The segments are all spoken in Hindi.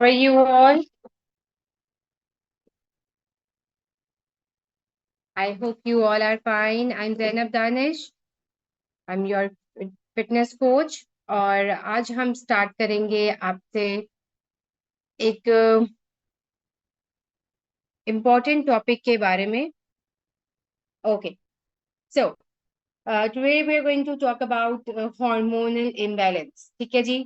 For you all, I hope you all are fine. I'm Zainab Danish. I'm your fitness coach. और आज हम स्टार्ट करेंगे आपसे एक इम्पोर्टेंट टॉपिक के बारे में. Okay, so today we are going to talk about hormonal imbalance. ठीक है जी.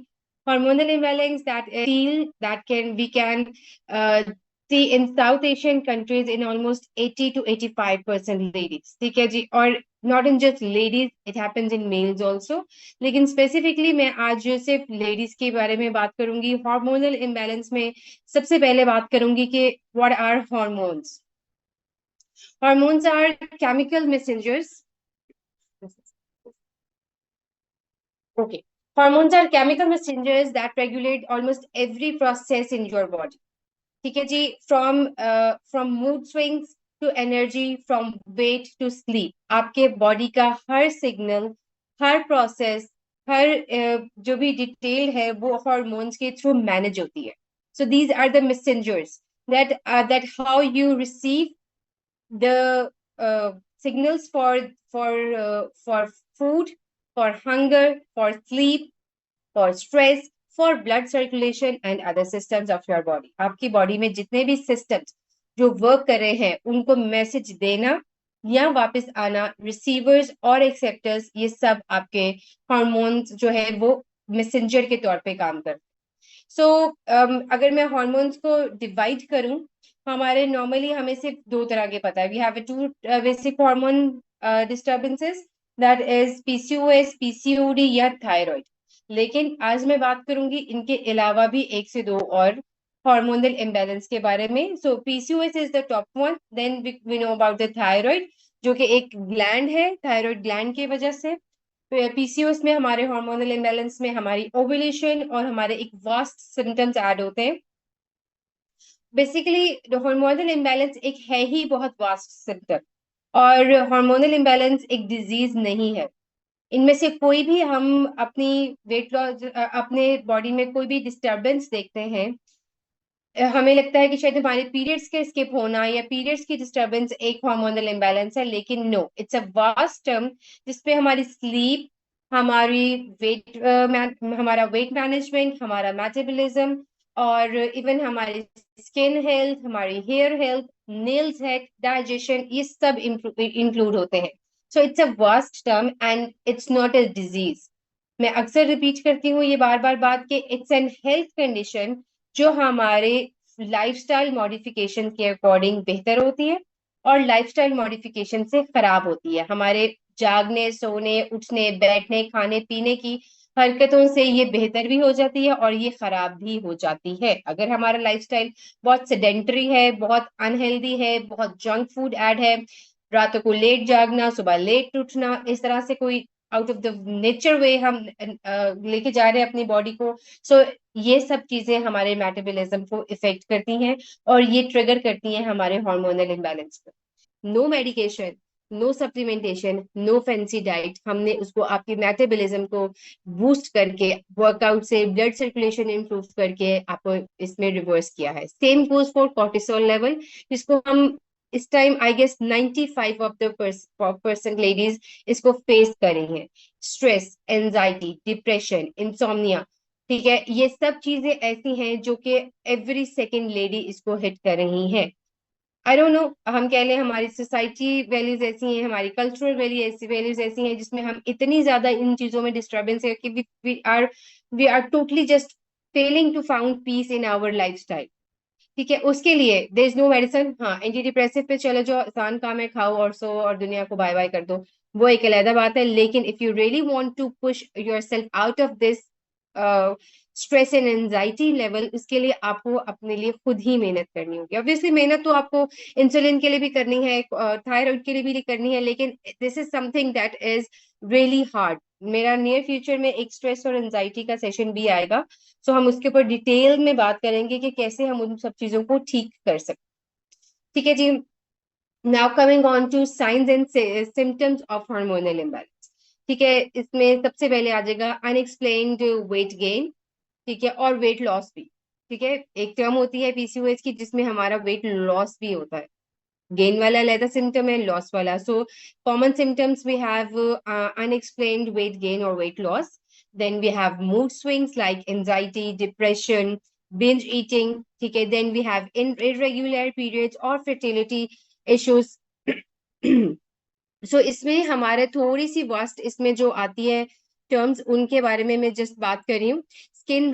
Hormonal imbalance that is feel that we can uh, see in South Asian countries in almost 80 to 85% ladies. ठीक है जी. और not in just ladies, it happens in males also. लेकिन specifically मैं आज सिर्फ ladies के बारे में बात करूंगी. Hormonal imbalance में सबसे पहले बात करूंगी कि what are hormones? Hormones are chemical messengers. Okay. Hormones are chemical messengers that regulate almost every process in your body. ठीक है जी. From mood swings to energy, from weight to sleep, आपके बॉडी का हर सिग्नल, हर प्रोसेस, हर जो भी डिटेल है वो हॉर्मोन्स के थ्रू मैनेज होती है. So these are the messengers that how you receive the signals for food, for hunger, for sleep, for stress, for blood circulation and other systems of your body. आपकी बॉडी में जितने भी सिस्टम्स जो वर्क कर रहे हैं उनको मैसेज देना या वापस आना, रिसीवर्स और एक्सेप्टर्स, ये सब आपके हार्मोन्स जो है वो मैसेंजर के तौर पे काम करते हैं. सो अगर मैं हॉर्मोन्स को डिवाइड करूं, हमारे नॉर्मली हमें सिर्फ दो तरह के पता है. We have to basic hormone disturbances, that is PCOS, PCOD या थायराइड. लेकिन आज मैं बात करूंगी इनके अलावा भी एक से दो और हार्मोनल इम्बैलेंस के बारे में. So PCOS is the top one. Then we know about the thyroid, जो कि एक ग्लैंड है. थायराइड ग्लैंड की वजह से पीसीओएस में हमारे हार्मोनल इम्बैलेंस में हमारी ओव्यूलेशन और हमारे एक वास्ट सिम्टम्स ऐड होते हैं. बेसिकली हार्मोनल इम्बैलेंस एक है ही बहुत वास्ट सिम्टम, और हार्मोनल इम्बैलेंस एक डिजीज नहीं है. इनमें से कोई भी हम अपनी वेट लॉस, अपने बॉडी में कोई भी डिस्टर्बेंस देखते हैं, हमें लगता है कि शायद हमारे पीरियड्स के स्किप होना या पीरियड्स की डिस्टर्बेंस एक हार्मोनल इम्बैलेंस है. लेकिन no, it's a vast term जिसपे हमारी स्लीप, हमारी वेट, हमारा वेट मैनेजमेंट, हमारा मेटाबॉलिज्म और इवन हमारी स्किन हेल्थ, हमारी hair health, nails health, digestion, ये सब इंक्लूड होते हैं. So it's a vast term and it's not a disease. मैं अक्सर रिपीट करती हूँ ये बार बार बात कि इट्स एन हेल्थ कंडीशन जो हमारे लाइफस्टाइल मॉडिफिकेशन के अकॉर्डिंग बेहतर होती है और लाइफस्टाइल मॉडिफिकेशन से खराब होती है. हमारे जागने, सोने, उठने, बैठने, खाने पीने की हरकतों से ये बेहतर भी हो जाती है और ये खराब भी हो जाती है. अगर हमारा लाइफस्टाइल बहुत सेडेंटरी है, बहुत अनहेल्दी है, बहुत जंक फूड ऐड है, रातों को लेट जागना, सुबह लेट उठना, इस तरह से कोई आउट ऑफ द नेचर वे हम लेके जा रहे हैं अपनी बॉडी को. सो ये सब चीजें हमारे मेटाबॉलिज्म को इफेक्ट करती हैं और ये ट्रिगर करती हैं हमारे हार्मोनल इम्बैलेंस को. No medication, no supplementation, no fancy diet, हमने उसको आपके मेटाबॉलिज्म को बूस्ट करके, वर्कआउट से ब्लड सर्कुलेशन इंप्रूव करके आपको इसमें रिवर्स किया है. Same goes for cortisol level, जिसको हम इस time I guess 95 of the percent ladies इसको फेस कर रही हैं. स्ट्रेस, एंजाइटी, डिप्रेशन, इंसोम्निया, ठीक है, ये सब चीजें ऐसी हैं जो कि एवरी सेकेंड लेडी इसको हिट कर रही हैं. आई डोंट नो, हम कह लें हमारी सोसाइटी वैल्यूज ऐसी हैं, हमारी कल्चरल वैल्यूज ऐसी हैं जिसमें हम इतनी ज्यादा इन चीजों में डिस्टर्बेंस है कि we are totally just failing to found peace in our lifestyle. ठीक है, उसके लिए देयर इज नो मेडिसिन. हाँ, एंटी डिप्रेसिव पे चले जाओ, आसान काम है, खाओ और सो और दुनिया को बाय बाय कर दो, वो एक अलग बात है. लेकिन if you really want to push yourself out of this stress and anxiety level, उसके लिए आपको अपने लिए खुद ही मेहनत करनी होगी. ऑब्वियसली मेहनत तो आपको इंसुलिन के लिए भी करनी है, थायराइड के लिए भी करनी है, लेकिन this is something that is really hard. मेरा नियर फ्यूचर में एक स्ट्रेस और एंजाइटी का सेशन भी आएगा. सो हम उसके ऊपर डिटेल में बात करेंगे कि कैसे हम उन सब चीजों को ठीक कर सकते. ठीक है जी. Now coming on to signs and symptoms of hormonal imbalance. ठीक है, इसमें सबसे पहले आ जाएगा अनएक्सप्लेन्ड वेट गेन. ठीक है, और वेट लॉस भी. ठीक है, एक टर्म होती है पीसीओएस की जिसमें हमारा वेट लॉस भी होता है। गेन वाला अलग सिम्टम है, लॉस वाला। So common symptoms we have unexplained weight gain और weight loss, then we have mood swings like anxiety, depression, binge eating, ठीक है, then we have irregular periods और fertility issues। सो इसमें हमारे थोड़ी सी वास्ट इसमें जो आती है टर्म्स, उनके बारे में मैं जस्ट बात कर रही हूँ। स्किन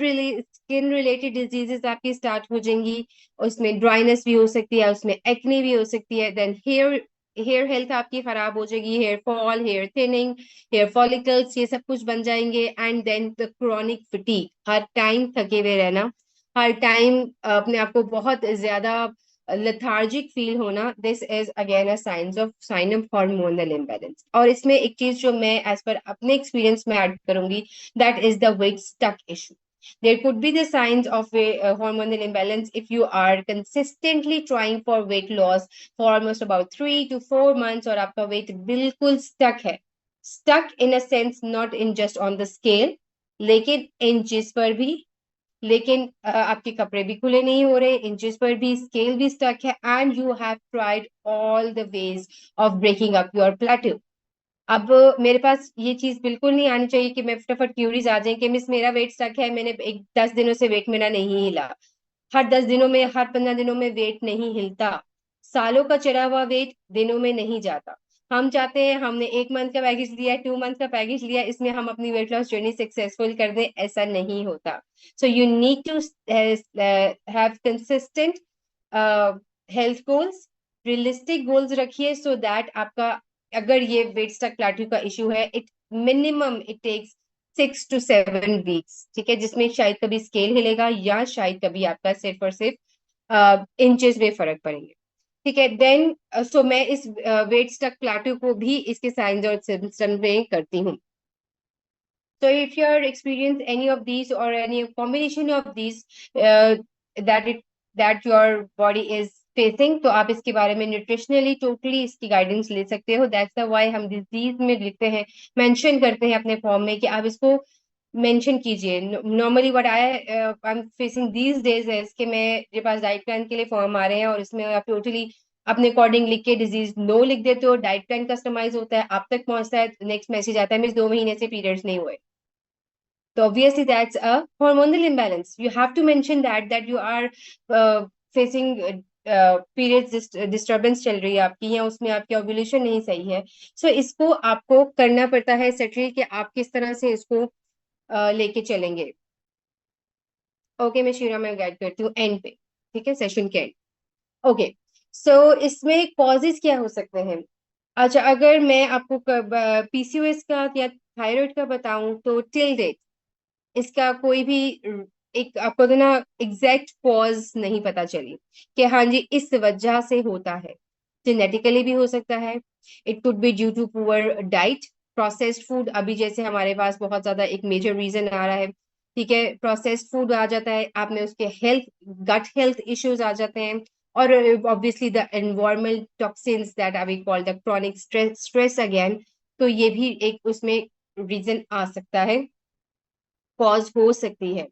रिलेटेड डिजीजेस आपकी स्टार्ट हो जाएंगी, उसमें ड्राइनेस भी हो सकती है, उसमें एक्ने भी हो सकती है। देन हेयर हेल्थ आपकी खराब हो जाएगी, hair fall, hair thinning, hair follicles, ये सब कुछ बन जाएंगे। And then the chronic fatigue, हर टाइम थके हुए रहना, हर टाइम अपने आप को बहुत ज्यादा lethargic फील होना, this is again a sign of hormonal imbalance. और इसमें एक चीज जो मैं एज पर अपने एक्सपीरियंस में ऐड करूंगी, that is the weight stuck issue. There could be the signs of a hormonal imbalance if you are consistently trying for weight loss for almost about 3 to 4 months और आपका weight बिल्कुल stuck है। Stuck in a sense not in just on the scale, लेकिन इंचेस पर भी, लेकिन आपके कपड़े भी खुले नहीं हो रहे, इंचेस पर भी, स्केल भी स्टक है, and you have tried all the ways of breaking up your plateau. अब मेरे पास ये चीज बिल्कुल नहीं आनी चाहिए कि मैं फटाफट क्यूरीज आ जाए कि मिस मेरा वेट स्टक है, मैंने 10 दिनों से वेट मेरा नहीं हिला। हर 10 दिनों में, हर 15 दिनों में वेट नहीं हिलता। सालों का चढ़ा हुआ वेट दिनों में नहीं जाता। हम चाहते हैं हमने 1 मंथ का पैकेज लिया, 2 मंथ का पैकेज लिया, इसमें हम अपनी वेट लॉस जर्नी सक्सेसफुल कर दें, ऐसा नहीं होता। So you need to have consistent health goals, realistic goals रखिए, सो दैट आपका, अगर ये वेट स्टक प्लेटू का इशू है, it minimum it takes 6 to 7 weeks, ठीक है, जिसमें शायद कभी स्केल हिलेगा या शायद कभी आपका सिर्फ और सिर्फ इंचेस में फर्क पड़ेंगे। ठीक है, देन सो मैं इस वेट स्टक प्लेटू को भी इसके साइंस और सिम्टम्स में करती हूँ। So if you are experience any of these or any combination of these that it that your body is facing, तो आप इसके बारे में न्यूट्रिशनली टोटली इसकी गाइडेंस ले सकते हो। दैट्स द व्हाई हम डिजीज में लिखते हैं, मेंशन करते हैं अपने फॉर्म में कि आप इसको मेंशन कीजिए। Normally what I am facing these days है कि मेरे पास डाइट प्लान के लिए फॉर्म आ रहे हैं और इसमें आप टोटली अपने अकॉर्डिंग लिख के डिजीज नो लिख देते हो, डाइट प्लान कस्टमाइज होता है, आप तक पहुंचता है, नेक्स्ट मैसेज आता है मिस 2 महीने से पीरियड्स नहीं हुए। So obviously that's a hormonal imbalance. You have to mention that you are facing periods disturbance चल रही है आपकी, या उसमें आपकी ओव्यूलेशन नहीं सही है। सो इसको आपको करना पड़ता है सेटल कि आप किस तरह से इसको लेके चलेंगे। ओके, मैं शिरा में गाइड करती हूँ एंड पे, ठीक है, सेशन के एंड। ओके, सो इसमें कॉजेज क्या हो सकते हैं? अच्छा, अगर मैं आपको पीसीओएस का या थायराइड का बताऊं तो टिल डेट इसका कोई भी एक आपको तो ना एग्जैक्ट कॉज नहीं पता चली कि हाँ जी इस वजह से होता है। जेनेटिकली भी हो सकता है, it could be due to poor diet, processed food, अभी जैसे हमारे पास बहुत ज्यादा एक मेजर रीजन आ रहा है, ठीक है, प्रोसेस्ड फूड आ जाता है, आप में उसके हेल्थ, गट हेल्थ इश्यूज आ जाते हैं, और obviously the environment toxins that are we call the chronic stress again, तो ये भी एक उसमें रीजन आ सकता है, कॉज हो सकती है।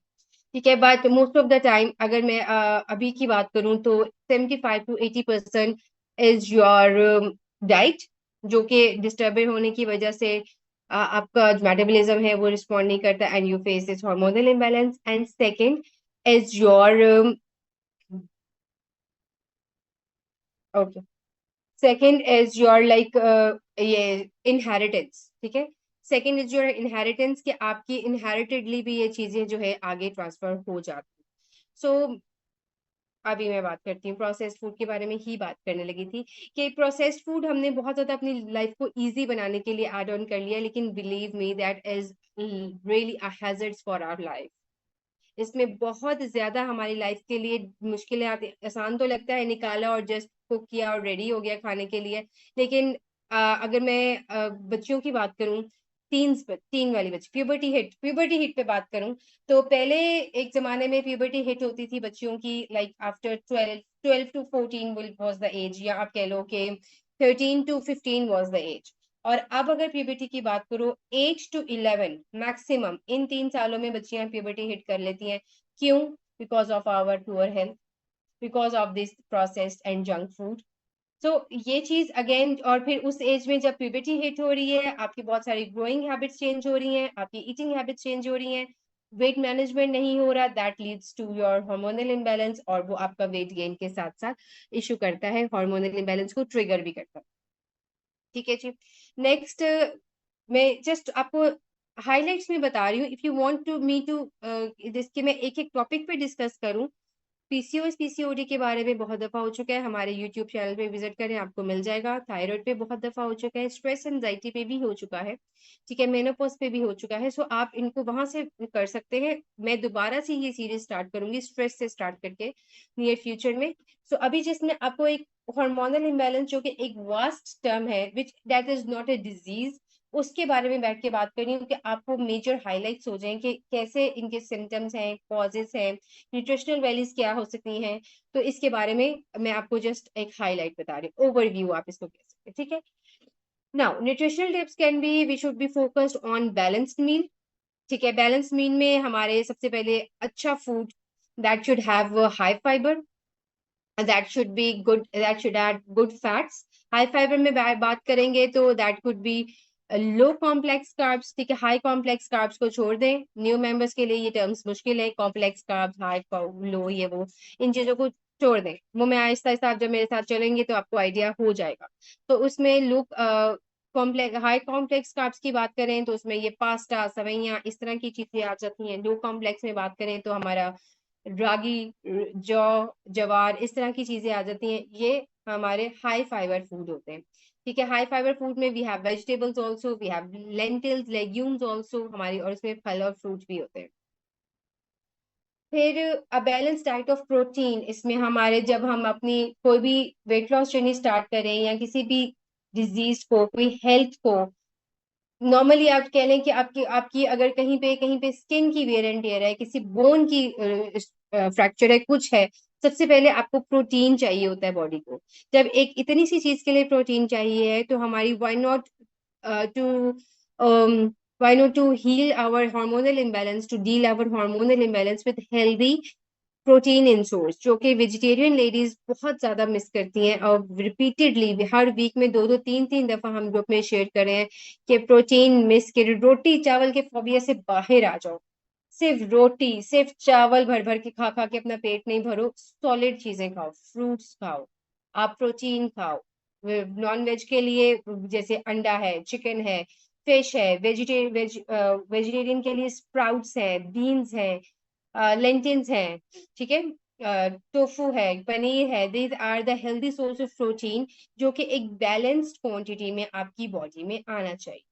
ठीक है, but most of the time अगर मैं अभी की बात करूं तो 75 to 80% इज योर डाइट, जो कि डिस्टर्ब होने की वजह से आपका जो मेटाबॉलिज्म है वो रिस्पॉन्ड नहीं करता and you face this hormonal imbalance. And second is your okay, second is your like ये इनहेरिटेंस, ठीक है, सेकंड इज योर इनहेरिटेंस कि आपकी इनहेरिटेडली भी ये चीजें जो है आगे ट्रांसफर हो जाती। सो अभी मैं बात करती हूँ प्रोसेस्ड फूड के बारे में ही बात करने लगी थी कि प्रोसेस्ड फूड हमने बहुत ज्यादा अपनी लाइफ को इजी बनाने के लिए ऐड ऑन कर लिया, लेकिन believe me that is really a hazards for our life. इसमें बहुत ज्यादा हमारी लाइफ के लिए मुश्किलें आती, आसान तो लगता है, निकाला और जस्ट कुक किया और रेडी हो गया खाने के लिए, लेकिन अगर मैं बच्चियों की बात करूं, टीन वाली बच्ची, प्यूबर्टी हिट पे बात करूं, तो पहले एक जमाने में प्यूबर्टी हिट होती थी बच्चियों की like after 12 to 14 was the age, या आप कह लो कि 13 to 15 वॉज द एज। और अब अगर प्यूबर्टी की बात करो 8 to 11 मैक्सिमम, इन 3 सालों में बच्चियां प्यूबर्टी हिट कर लेती हैं। क्यों? Because of our poor health, because of this processed and junk food. तो ये चीज अगेन, और फिर उस एज में जब प्यूबर्टी हिट हो रही है, आपकी बहुत सारी ग्रोइंग हैबिट्स चेंज हो रही हैं, आपकी ईटिंग हैबिट्स चेंज हो रही हैं, वेट मैनेजमेंट नहीं हो रहा, that leads to your hormonal imbalance, और वो आपका वेट गेन के साथ साथ इशू करता है, हार्मोनल इम्बैलेंस को ट्रिगर भी करता है। ठीक है जी। नेक्स्ट, मैं जस्ट आपको हाइलाइट्स में बता रही हूँ, if you want to me to जिसके मैं एक एक टॉपिक पे डिस्कस करूँ। पीसीओएस पीसीओडी के बारे में बहुत दफा हो चुका है, हमारे यूट्यूब चैनल पे विजिट करें, आपको मिल जाएगा। थायराइड पे बहुत दफा हो चुका है, स्ट्रेस एंजाइटी पे भी हो चुका है, ठीक है, मेनोपॉज पे भी हो चुका है। सो आप इनको वहां से कर सकते हैं। मैं दोबारा से ये सीरीज स्टार्ट करूंगी स्ट्रेस से स्टार्ट करके नियर फ्यूचर में। सो अभी जिसमें आपको एक हार्मोनल इम्बैलेंस, जो कि एक वास्ट टर्म है, which that is not a disease, उसके बारे में बैठ के बात करनी है कि आपको मेजर हाईलाइट्स हो जाएं कि कैसे इनके सिम्टम्स हैं, कॉजेस हैं, न्यूट्रिशनल वैल्यूज क्या हो सकती हैं। तो इसके बारे में मैं आपको जस्ट एक हाईलाइट बता रही हूँ, ओवरव्यू आप इसको कह सकते हैं, ठीक है। Now nutritional tips can be, we should be focused on balanced meal, ठीक है। बैलेंस मील में हमारे सबसे पहले अच्छा food that should have high fibre, that should be good, that should add good fats. High fibre में बात करेंगे तो that could be low complex carbs, ठीक है। हाई कॉम्प्लेक्स कार्ब्स को छोड़ दें, न्यू मेंबर्स के लिए ये टर्म्स मुश्किल है, कॉम्प्लेक्स कार्ब्स, हाई, लो, ये वो, इन चीजों को छोड़ दें। वो मैं आहिस्ता आहिस्ता आप जब मेरे साथ चलेंगे तो आपको आइडिया हो जाएगा। तो उसमें look complex, high complex carbs की बात करें तो उसमें ये पास्ता, सवैयां, इस तरह की चीजें आ जाती हैं। लो कॉम्प्लेक्स में बात करें तो हमारा रागी, जौ, जवार, इस तरह की चीजें आ जाती हैं। ये हमारे हाई फाइबर फूड होते हैं, ठीक है। हाई फाइबर फूड में we have vegetables also, we have lentils, legumes also हमारी, और उसमें फल और फ्रूट भी होते हैं। फिर a balance diet of protein, इसमें हमारे जब हम अपनी कोई भी वेट लॉस जर्नी स्टार्ट करें या किसी भी डिजीज को, कोई हेल्थ को, नॉर्मली आप कह लें कि आपकी आपकी अगर कहीं पे स्किन की वेयर एंड टेयर है, किसी बोन की फ्रैक्चर है, कुछ है, सबसे पहले आपको प्रोटीन चाहिए होता है बॉडी को। जब एक इतनी सी चीज के लिए प्रोटीन चाहिए है तो हमारी to why not to heal our hormonal imbalance, to deal our hormonal imbalance with healthy protein in source, जो कि वेजिटेरियन लेडीज बहुत ज्यादा मिस करती हैं, और रिपीटेडली हर वीक में दो दो तीन तीन दफा हम ग्रुप में शेयर कर रहे हैं कि प्रोटीन मिस कर, रोटी चावल के फोबिया से बाहर आ जाओ। सिर्फ रोटी, सिर्फ चावल भर भर के खा खा के अपना पेट नहीं भरो, सॉलिड चीजें खाओ, फ्रूट्स खाओ, आप प्रोटीन खाओ। नॉन वेज के लिए जैसे अंडा है, चिकन है, फिश है, वेजिटेरियन के लिए स्प्राउट्स है, बीन्स है, लेंटिल्स हैं, ठीक है, टोफू है, पनीर है। These are the healthy source of protein, जो कि एक बैलेंस्ड क्वांटिटी में आपकी बॉडी में आना चाहिए।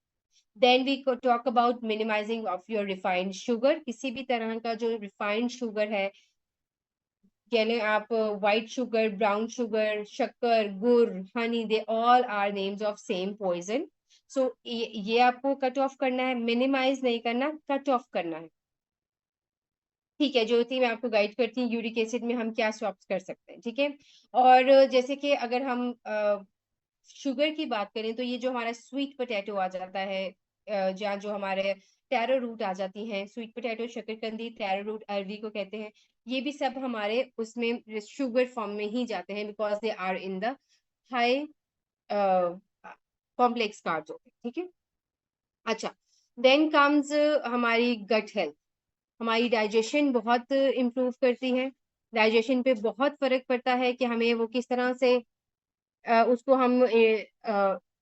Then we talk about minimising of your refined sugar, किसी भी तरह का जो रिफाइंड शुगर है, यानी आप व्हाइट शुगर, ब्राउन शुगर, शक्कर, गुड़, honey, they all are names of same poison. So ये आपको कट ऑफ करना है, मिनिमाइज नहीं करना, कट ऑफ करना है, ठीक है। ज्योति, मैं आपको गाइड करती हूँ यूरिक एसिड में हम क्या स्वैप कर सकते हैं, ठीक है। और जैसे कि अगर हम शुगर की बात करें तो ये जो हमारा स्वीट पोटैटो आ जाता है, जहाँ जो हमारे टैरो रूट आ जाती हैं, स्वीट पोटैटो, शकरकंदी, टैरो रूट, अरवी को कहते हैं, ये भी सब हमारे उसमें शुगर फॉर्म में ही जाते हैं, because they are in the high complex carbs होते हैं, ठीक है। अच्छा, देन कम्स हमारी गट हेल्थ, हमारी डाइजेशन बहुत इम्प्रूव करती है। डाइजेशन पे बहुत फर्क पड़ता है कि हमें वो किस तरह से उसको हम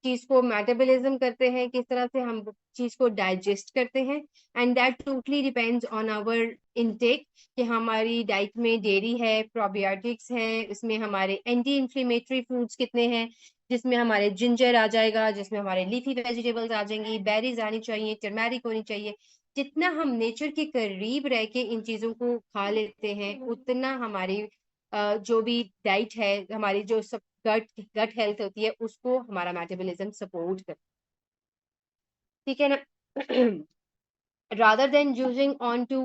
चीज को मेटाबॉलिज्म करते हैं, किस तरह से हम चीज को डाइजेस्ट करते हैं। And that totally depends on our intake, कि हमारी डाइट में डेयरी है, प्रोबायोटिक्स है, इसमें हमारे एंटी इंफ्लेमेटरी फूड्स कितने हैं, जिसमें हमारे जिंजर आ जाएगा, जिसमें हमारे लीफी वेजिटेबल्स आ जाएंगी, बेरीज आनी चाहिए, टर्मेरिक होनी चाहिए। जितना हम नेचर के करीब रह के इन चीजों को खा लेते हैं, उतना हमारी जो भी डाइट है, हमारी जो सब गट गट हेल्थ होती है, उसको हमारा मेटाबॉलिज्म सपोर्ट कर, ठीक है ना। Rather than using on to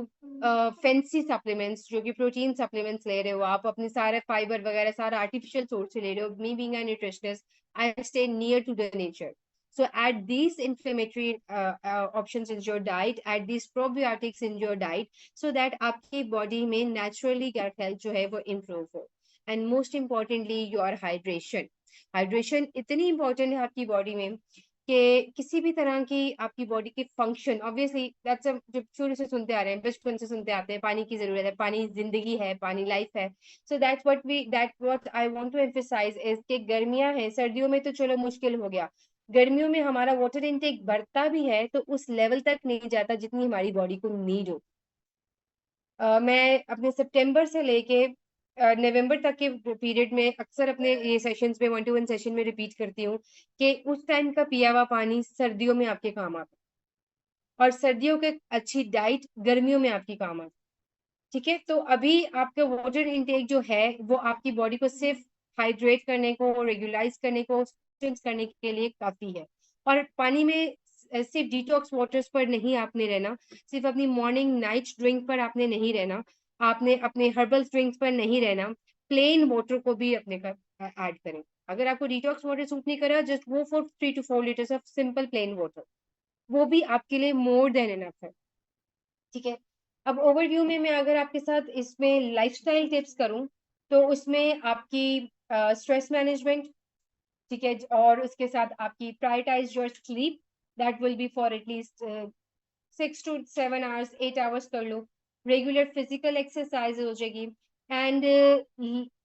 fancy supplements, जो कि प्रोटीन सप्लीमेंट्स ले रहे हो आप, अपने सारे फाइबर वगैरह सारा आर्टिफिशियल सोर्स से ले रहे हो, me being a nutritionist, I stay near to the nature. So add these inflammatory options in your diet, add these probiotics in your diet, so that आपकी body में naturally gut health जो है वो improve हो. And most importantly, your hydration. Hydration इतनी important है आपकी body में कि किसी भी तरह की आपकी बॉडी की फंक्शन, ऑब्वियसली दैट्स जब शुरू से सुनते आ रहे हैं, बचपन से सुनते आते हैं, पानी की जरूरत है, पानी जिंदगी है, पानी लाइफ है. So that what I want to emphasise is कि गर्मियां हैं, सर्दियों में तो चलो मुश्किल हो गया, गर्मियों में हमारा वाटर इनटेक बढ़ता भी है तो उस लेवल तक नहीं जाता जितनी हमारी बॉडी को नीड हो. मैं अपने सितंबर से लेके नवंबर तक के पीरियड में अक्सर अपने ये सेशंस में 1-to-1 सेशन में रिपीट करती हूँ कि उस टाइम का पिया हुआ पानी सर्दियों में आपके काम आता है, और सर्दियों के अच्छी डाइट गर्मियों में आपकी काम आती है. ठीक है, तो अभी आपका वाटर इनटेक जो है वो आपकी बॉडी को सिर्फ हाइड्रेट करने को, रेगुलाइज करने को, करने के लिए काफी है. और पानी में सिर्फ डिटॉक्स वाटर्स पर नहीं आपने रहना, सिर्फ अपनी मॉर्निंग नाइट ड्रिंक पर आपने नहीं रहना, आपने अपने हर्बल ड्रिंक्स पर नहीं रहना, प्लेन वाटर को भी अपने का ऐड करें. अगर आपको डिटॉक्स वाटर सूट नहीं कर रहा, just go for 3 to 4 litres of simple plain water, वो भी आपके लिए मोर देन इनफ है. ठीक है, अब ओवरव्यू में मैं अगर आपके साथ इसमें लाइफस्टाइल टिप्स करूं तो उसमें आपकी स्ट्रेस मैनेजमेंट, ठीक है, और उसके साथ आपकी prioritise your sleep, that will be for at least 6 to 7 hours, 8 hours कर लो. रेगुलर फिजिकल एक्सरसाइज हो जाएगी. And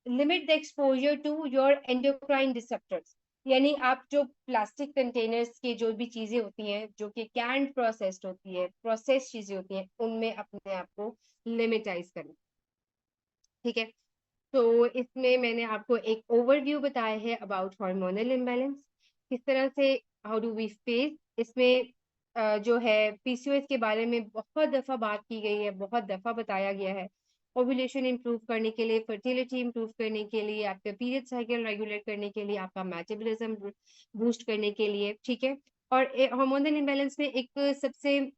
limit the exposure to your endocrine disruptors, यानी आप जो प्लास्टिक कंटेनर्स की जो भी चीजें होती हैं जो कि कैंड प्रोसेस्ड होती है, प्रोसेस चीजें होती हैं, उनमें अपने आप को लिमिटाइज करें. ठीक है, तो इसमें मैंने आपको एक ओवरव्यू बताया है अबाउट हार्मोनल इम्बैलेंस, किस तरह से हाउ डू वी फेस. इसमें जो है पीसीओएस के बारे में बहुत दफा बात की गई है, बहुत दफा बताया गया है. ओव्यूलेशन इंप्रूव करने के लिए, फर्टिलिटी इंप्रूव करने के लिए, आपका पीरियड साइकिल रेगुलेट करने के लिए, आपका मेटाबॉलिज्म बूस्ट करने के लिए. ठीक है, और हार्मोनल इम्बैलेंस में एक सबसे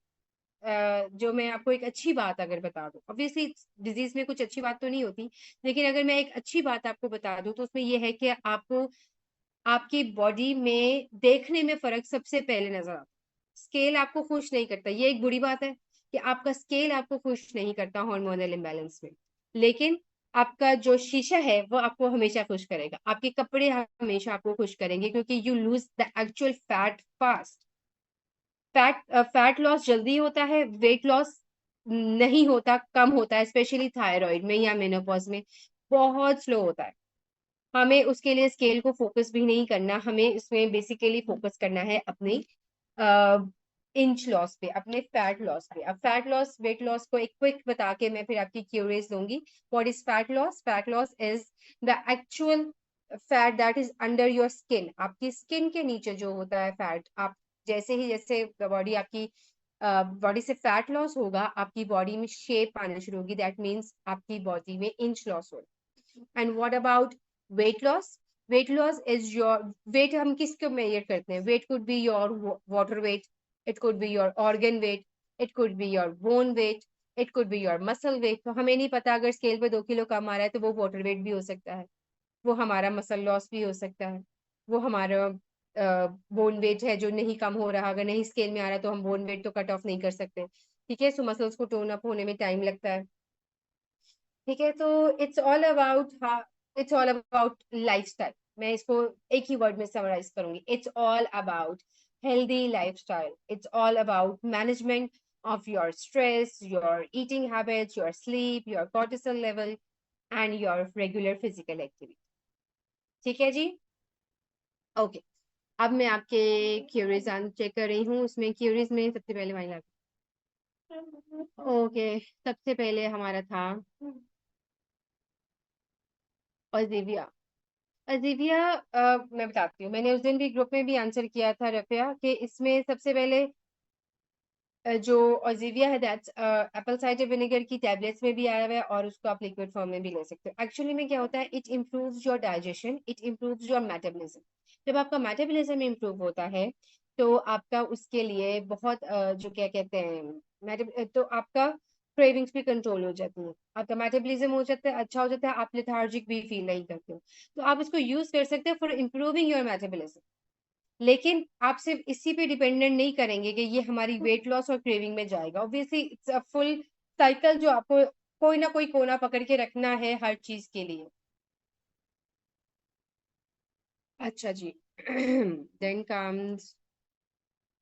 जो मैं आपको एक अच्छी बात अगर बता दूं, ऑब्वियसली डिजीज में कुछ अच्छी बात तो नहीं होती, लेकिन अगर मैं एक अच्छी बात आपको बता दूं तो उसमें यह है कि आपको आपकी बॉडी में देखने में फर्क सबसे पहले नजर आता है. स्केल आपको खुश नहीं करता, ये एक बुरी बात है कि आपका स्केल आपको खुश नहीं करता हार्मोनल इम्बैलेंस में, लेकिन आपका जो शीशा है वो आपको हमेशा खुश करेगा, आपके कपड़े हमेशा आपको खुश करेंगे, क्योंकि you lose the actual fat fast. Fat loss जल्दी होता है, वेट लॉस नहीं होता, कम होता है, स्पेशली थायराइड में या मेनोपॉज में बहुत स्लो होता है. हमें उसके लिए स्केल को फोकस भी नहीं करना, हमें इसमें बेसिकली फोकस करना है अपने इंच लॉस पे, अपने फैट लॉस पे. अब फैट लॉस वेट लॉस को एक क्विक बता के मैं फिर आपकी क्यूरीज दूंगी. What is fat loss? Fat loss is the actual fat that is under your skin. आपकी स्किन के नीचे जो होता है फैट, आप जैसे बॉडी आपकी बॉडी से फैट लॉस होगा, आपकी बॉडी में शेप आना शुरू होगी, दैट मीन्स आपकी बॉडी में इंच लॉस होगा. And what about weight loss? Weight loss is your weight. हम किसको मेजर करते हैं? Weight could be your water weight, it could be your organ weight, it could be your bone weight, it could be your muscle weight. तो हमें नहीं पता, अगर स्केल पे 2 किलो कम आ रहा है तो वो वाटर वेट भी हो सकता है, वो हमारा मसल लॉस भी हो सकता है, वो हमारा बोन वेट है जो नहीं कम हो रहा. अगर नहीं स्केल में आ रहा तो हम बोन वेट तो कट ऑफ नहीं कर सकते. ठीक है, सो मसल्स को टोन अप होने में टाइम लगता है. ठीक है, तो इट्स ऑल अबाउट लाइफस्टाइल. मैं इसको एक ही वर्ड में समराइज करूंगी, it's all about healthy lifestyle. It's all about management of your stress, your eating habits, your sleep, your cortisol level, and your regular physical activity. ठीक है जी, ओके. अब मैं आपके क्यूरीज चेक कर रही हूँ. उसमें क्यूरीज में सबसे पहले वही ओके, सबसे पहले हमारा था अजीविया. अजीविया मैं बताती हूँ, मैंने उस दिन भी ग्रुप में भी आंसर किया था रफिया, कि इसमें सबसे पहले जो ऑजिविया है दैट्स एप्पल साइडर विनेगर की टैबलेट्स में भी आया हुआ है, और उसको आप लिक्विड फॉर्म में भी ले सकते हो. एक्चुअली में क्या होता है, it improves your digestion, it improves your metabolism. जब आपका मेटाबॉलिज्म इम्प्रूव होता है तो आपका उसके लिए बहुत जो क्या कहते हैं, तो आपका क्रेविंग्स भी कंट्रोल हो जाती है, आपका मेटाबॉलिज्म हो जाता है, अच्छा हो जाता है, आप लेथार्जिक भी फील नहीं करते हो. तो आप इसको यूज कर सकते हैं फॉर इम्प्रूविंग योर मेटाबॉलिज्म. लेकिन आप सिर्फ इसी पे डिपेंडेंट नहीं करेंगे कि ये हमारी वेट लॉस और क्रेविंग में जाएगा। Obviously it's a full cycle जो आपको कोई ना कोई कोना पकड़ के रखना है हर चीज के लिए। अच्छा जी। देन कम्स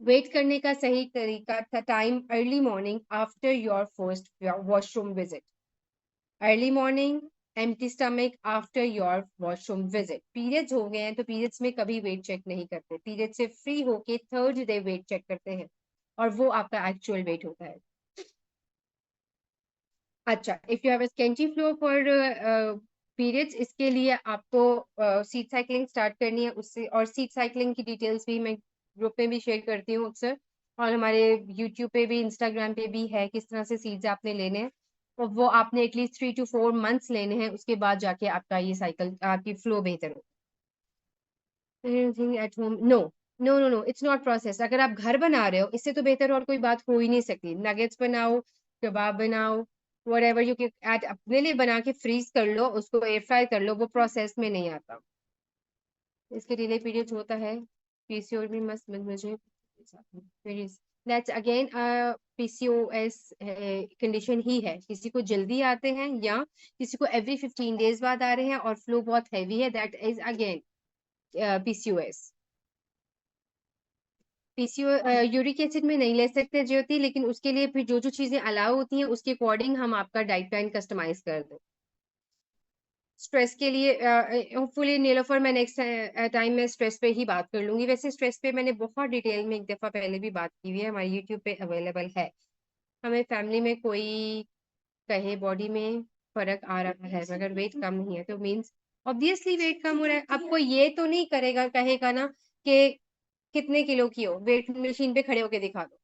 वेट करने का सही तरीका था time early morning after your first washroom visit. Early morning empty stomach after your washroom visit. Periods हो गए हैं तो पीरियड्स में कभी वेट चेक नहीं करते, पीरियड से फ्री होके थर्ड डे वेट चेक करते हैं और वो आपका एक्चुअल वेट होता है। अच्छा, if you have a scanty flow for periods, इसके लिए आपको सीट साइकिलिंग स्टार्ट करनी है उससे, और सीट साइकिलिंग की डिटेल्स भी मैं ग्रुप में भी शेयर करती हूँ अक्सर, और हमारे यूट्यूब पे भी इंस्टाग्राम पे भी है किस तरह से सीड्स आपने लेने हैं, और वो आपने एटलीस्ट 3 to 4 months लेने हैं, उसके बाद जाके आपका ये साइकिल आपकी फ्लो बेहतर हो। At home, no no no no, it's not process. अगर आप घर बना रहे हो इससे तो बेहतर और कोई बात हो ही नहीं सकती। नगेट्स बनाओ, कबाब बनाओ, whatever you can add, अपने लिए बना के फ्रीज कर लो, उसको एयर फ्राई कर लो, वो प्रोसेस में नहीं आता। इसके डिले पीरियड होता है, पीसीओएस भी मस्त मुझे दैट्स अगेन पीसीओएस कंडीशन ही है। किसी को जल्दी आते हैं या किसी को एवरी 15 days बाद आ रहे हैं और फ्लो बहुत हैवी है, that is again PCOS. PCO uric acid में नहीं ले सकते ज्योति, लेकिन उसके लिए फिर जो जो चीजें अलाउ होती हैं उसके अकॉर्डिंग हम आपका डाइट प्लान कस्टमाइज कर दें। स्ट्रेस के लिए होपफुली नीलोफर मैं नेक्स्ट टाइम में स्ट्रेस पे ही बात कर लूंगी। वैसे स्ट्रेस पे मैंने बहुत डिटेल में एक दफा पहले भी बात की हुई है, हमारे यूट्यूब पे अवेलेबल है। हमें फैमिली में कोई कहे बॉडी में फर्क आ रहा है मगर वेट कम नहीं है तो मीन्स ऑब्वियसली वेट कम हो रहा है। अब कोई ये तो नहीं करेगा, कहेगा ना कि कितने किलो की हो, वेट मशीन पे खड़े होके दिखा दो।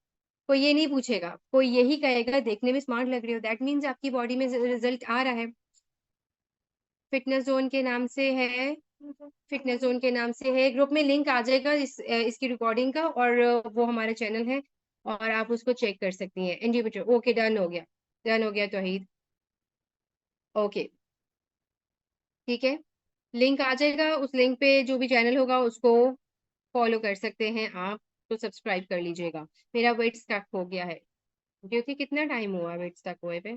कोई ये नहीं पूछेगा, कोई यही कहेगा देखने में स्मार्ट लग रही हो, दैट मीन्स आपकी बॉडी में रिजल्ट आ रहा है। फिटनेस जोन के नाम से है, फिटनेस जोन के नाम से है, ग्रुप में लिंक आ जाएगा इसकी रिकॉर्डिंग का, और वो हमारा चैनल है और आप उसको चेक कर सकती हैं इंडिविजुअल। ओके, डन हो गया, डन हो गया तौहीद। ओके, ठीक है, लिंक आ जाएगा, उस लिंक पे जो भी चैनल होगा उसको फॉलो कर सकते हैं आप, तो सब्सक्राइब कर लीजिएगा। मेरा वेट स्टक हो गया है क्योंकि कितना टाइम हुआ वेट स्टक हुए पे,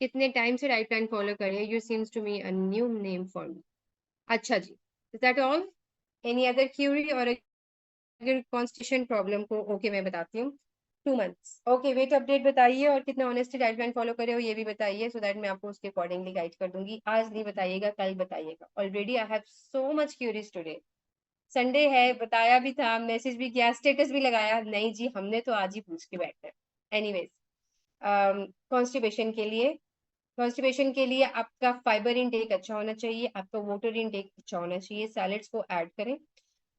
कितने टाइम से डाइट प्लान फॉलो करिए, you seems to me a new name for me. अच्छा जी, is that all? Any other query? और अगर कॉन्स्टिपेशन प्रॉब्लम को ओके मैं बताती हूँ। 2 months, ओके, वेट अपडेट बताइए और कितना ऑनेस्टी डाइट प्लान फॉलो करे हो ये भी बताइए, सो दैट मैं आपको उसके अकॉर्डिंगली गाइड कर दूंगी। आज नहीं बताइएगा, कल बताइएगा। Already I have so much queries today, Sunday है, बताया भी था, मैसेज भी किया, स्टेटस भी लगाया, नहीं जी हमने तो आज ही पूछ के बैठे। एनीवेज, कॉन्स्टिपेशन के लिए, कॉन्स्टिपेशन के लिए आपका फाइबर इनटेक अच्छा होना चाहिए, आपका वाटर इनटेक अच्छा होना चाहिए, सैलेड्स को ऐड करें।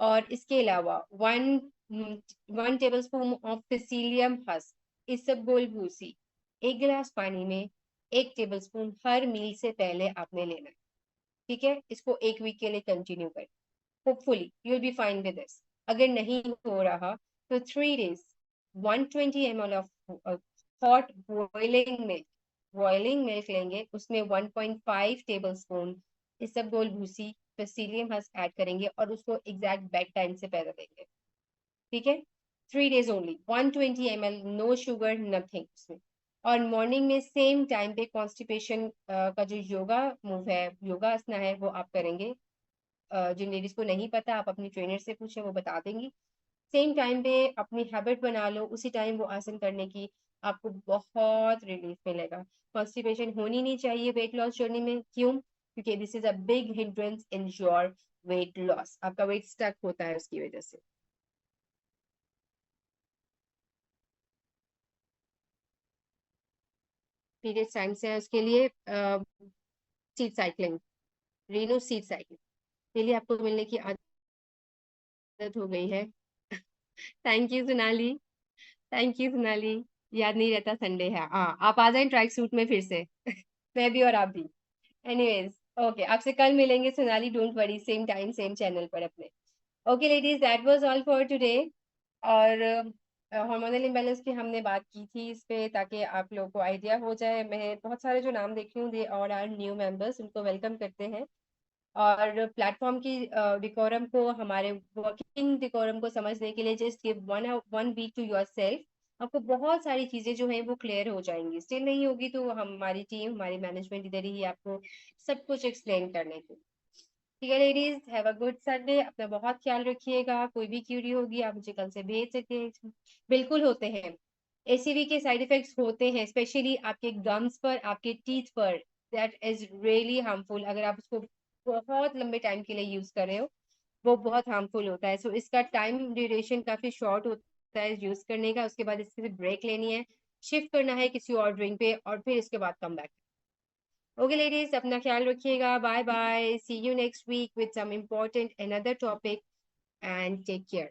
और इसके अलावा 1 टेबल स्पून ऑफ फिसीलियम हस्क, इसबगोल भूसी, 1 गिलास पानी में 1 टेबल स्पून हर मील से पहले आपने लेना है। ठीक है, इसको 1 वीक के लिए कंटिन्यू करें, hopefully you will be fine with this. अगर नहीं हो रहा तो 3 days 120 ml of hot boiling milk लेंगे, उसमें 1.5 टेबल स्पून इसबगोल भूसी पेसिलियम हस्क ऐड करेंगे और उसको एग्जैक्ट बेड टाइम से पहले देंगे। ठीक है, 3 days only, 120 ml, no sugar nothing उसमें। और मॉर्निंग में सेम टाइम पे कॉन्स्टिपेशन का जो योगा मूव है, योगा आसना है, वो आप करेंगे। जिन लेडीज को नहीं पता आप अपनी ट्रेनर से पूछें, वो बता देंगी। सेम टाइम पे अपनी हैबिट बना लो उसी टाइम वो आसन करने की, आपको बहुत रिलीफ मिलेगा। कॉन्स्टिपेशन होनी नहीं चाहिए वेट लॉस जर्नी में, क्यों? क्योंकि this is a big hindrance in your weight loss, आपका वेट स्टक होता है उसकी वजह से। पीरियड साइंस है उसके लिए seat cycling, Reno seat cycling के लिए आपको मिलने की आदत हो गई है। Thank you Sonali, thank you Sonali. याद नहीं रहता संडे है, हाँ आप आ जाए ट्रैक सूट में फिर से। मैं भी और आप भी। एनीवेज, ओके, आपसे कल मिलेंगे Sonali, don't worry, same time same channel पर अपने। Okay ladies, that was all for today. और हार्मोनल इम्बेलेंस की हमने बात की थी इस पे, ताकि आप लोगों को आइडिया हो जाए। मैं बहुत सारे जो नाम देख रही हूँ दे और आर न्यू मेंबर्स, उनको वेलकम करते हैं। और प्लेटफॉर्म की डिकोरम को, हमारे वर्किंग डिकोरम को समझने के लिए just give one week to yourself. आपको बहुत सारी चीजें जो हैं वो क्लियर हो जाएंगी। स्टिल नहीं होगी तो हमारी टीम, हमारी मैनेजमेंट इधर ही है आपको सब कुछ एक्सप्लेन करने को। ठीक है ladies, have a good Sunday, अपना बहुत ख्याल रखिएगा। कोई भी क्यूरी होगी आप मुझे कल से भेज सकते हैं। बिल्कुल होते हैं, एसीवी के साइड इफेक्ट्स होते हैं, स्पेशली आपके गम्स पर, आपके टीथ पर। That is really harmful. अगर आप उसको बहुत लंबे टाइम के लिए यूज कर रहे हो, वो बहुत हार्मफुल होता है। सो इसका टाइम ड्यूरेशन काफी शॉर्ट होता है यूज करने का। उसके बाद इससे ब्रेक लेनी है, शिफ्ट करना है किसी और ड्रिंक पे, और फिर इसके बाद कम बैक। ओके लेडीज, अपना ख्याल रखिएगा। Bye bye, see you next week with some important another topic, and take care.